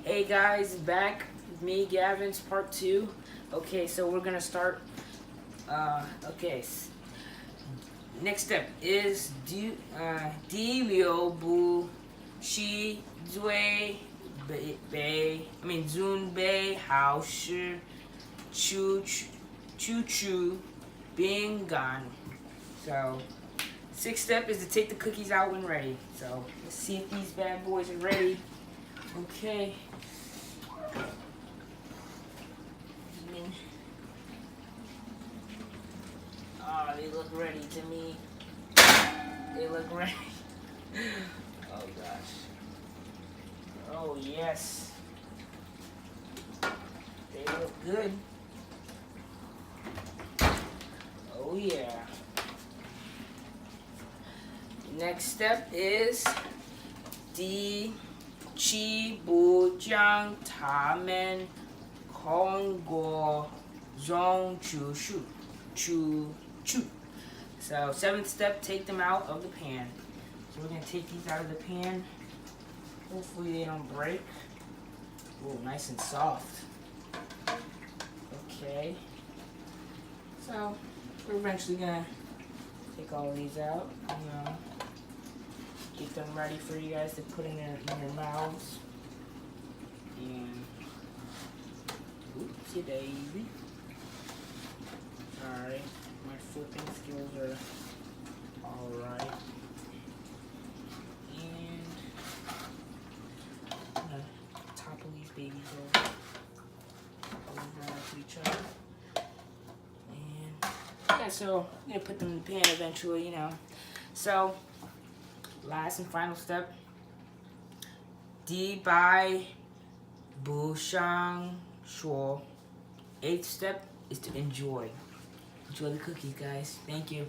Hey guys, back with me, Gavin's part 2. Okay, so we're gonna start. Next step is di liu bu shi zui zun bei hao shi chu chu bing gan. So, sixth step is to take the cookies out when ready. So let's see if these bad boys are ready. Okay. Oh, they look ready to me. They look ready. Oh gosh. Oh yes. They look good. Oh yeah. Next step is di qi bu jiang ta men kong guo zhong chu shu chu chu. So seventh step, take them out of the pan. So we're gonna take these out of the pan. Hopefully they don't break. Oh, nice and soft. Okay. So we're eventually gonna take all these out. Get them ready for you guys to put in your mouths. And oopsie daisy. Alright, my flipping skills are alright. And I'm gonna topple these babies over to each other. And yeah, so I'm gonna put them in the pan eventually, So last and final step, di bai bu shang shuo. Eighth step is to enjoy. Enjoy the cookies, guys. Thank you.